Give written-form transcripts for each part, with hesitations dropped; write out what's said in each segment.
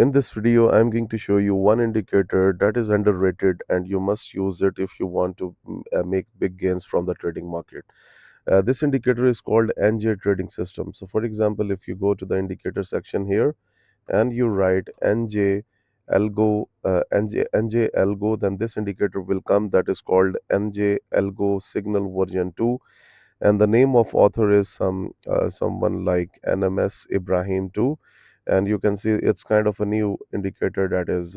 In this video, I'm going to show you one indicator that is underrated and you must use it if you want to make big gains from the trading market. This indicator is called NJ trading system. So for example, if you go to the indicator section here and you write NJ algo NJ algo, then this indicator will come, that is called NJ algo signal version 2, and the name of author is someone like NMS Ibrahim too. And you can see it's kind of a new indicator that is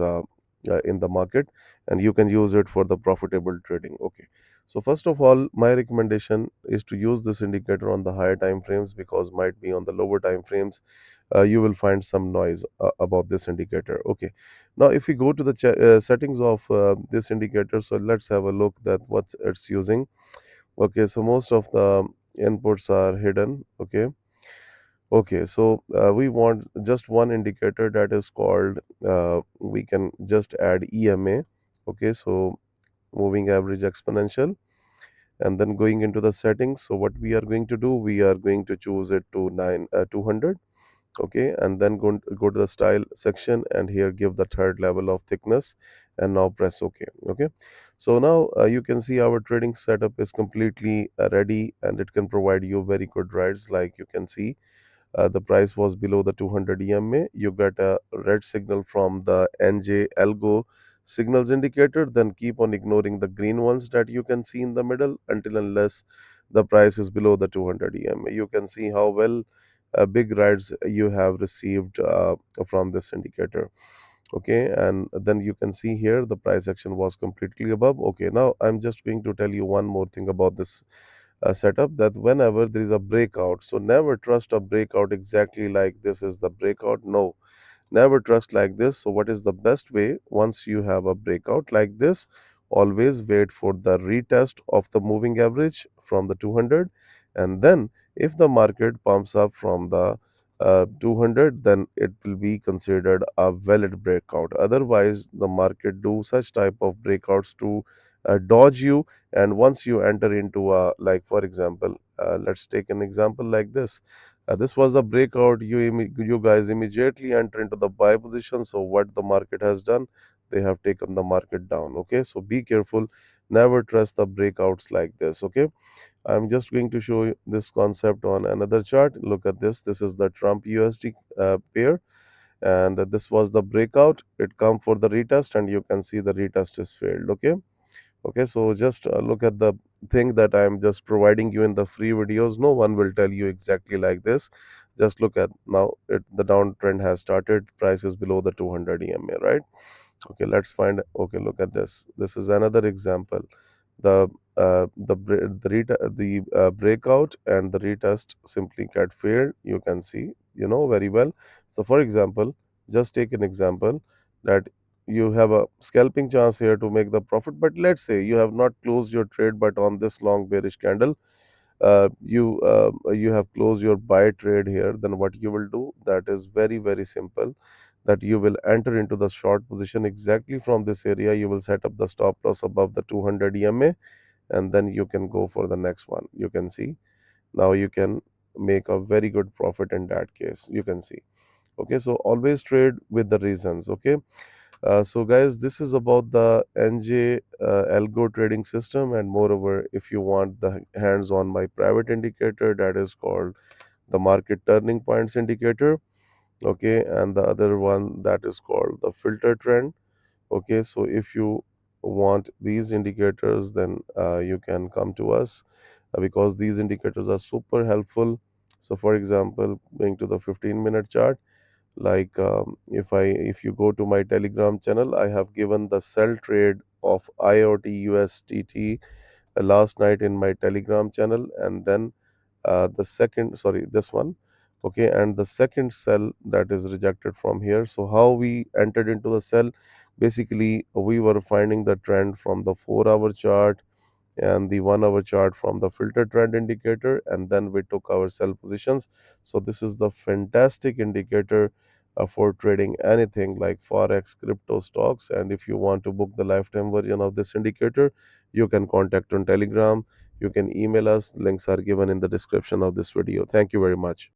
in the market, and you can use it for the profitable trading. Okay, so first of all, my recommendation is to use this indicator on the higher time frames, because might be on the lower time frames you will find some noise about this indicator. Okay, now if we go to the settings of this indicator, so let's have a look that what it's using. Okay, so most of the inputs are hidden. Okay, so we want just one indicator, that is called we can just add EMA. Okay, so moving average exponential, and then going into the settings. So what we are going to do, we are going to choose it to 200. Okay, and then go to the style section, and here give the third level of thickness, and now press OK. Okay, so now you can see our trading setup is completely ready, and it can provide you very good rides. Like you can see, the price was below the 200 EMA. You get a red signal from the NJ algo signals indicator, then keep on ignoring the green ones that you can see in the middle until unless the price is below the 200 EMA. You can see how well big rides you have received from this indicator. Okay, and then you can see here the price action was completely above. Okay, now I'm just going to tell you one more thing about this setup, that whenever there is a breakout, so never trust a breakout exactly like this is the breakout. No, never trust like this. So what is the best way? Once you have a breakout like this, always wait for the retest of the moving average from the 200, and then if the market pumps up from the 200, then it will be considered a valid breakout. Otherwise, the market do such type of breakouts to dodge you. And once you enter into a, like for example, let's take an example like this. This was the breakout. You guys immediately enter into the buy position. So what the market has done, they have taken the market down. Okay, so be careful. Never trust the breakouts like this. Okay, I'm just going to show you this concept on another chart. Look at this. This is the Trump USD pair, and this was the breakout. It come for the retest, and you can see the retest is failed. Okay, so just look at the thing that I'm just providing you in the free videos. No one will tell you exactly like this. Just look at now, the downtrend has started. Price is below the 200 EMA, right? Okay, let's find. Okay, look at this. This is another example. The breakout and the retest simply get failed. You can see, very well. So for example, just take an example that you have a scalping chance here to make the profit, but let's say you have not closed your trade, but on this long bearish candle you have closed your buy trade here. Then what you will do, that is very very simple, that you will enter into the short position exactly from this area. You will set up the stop loss above the 200 EMA, and then you can go for the next one. You can see now you can make a very good profit in that case. You can see. Okay, so always trade with the reasons. Okay, so guys, this is about the NJ algo trading system, and moreover, if you want the hands on my private indicator, that is called the market turning points indicator. Okay, and the other one, that is called the filter trend. Okay, so if you want these indicators, then you can come to us, because these indicators are super helpful. So for example, going to the 15-minute chart, like if you go to my Telegram channel, I have given the sell trade of IoT USDT last night in my Telegram channel, and then the second, sorry, this one. Okay, and the second cell that is rejected from here. So how we entered into the cell, basically we were finding the trend from the 4-hour chart and the 1-hour chart from the filter trend indicator, and then we took our sell positions. So this is the fantastic indicator for trading anything like forex, crypto, stocks. And if you want to book the lifetime version of this indicator, you can contact on Telegram, you can email us. Links are given in the description of this video. Thank you very much.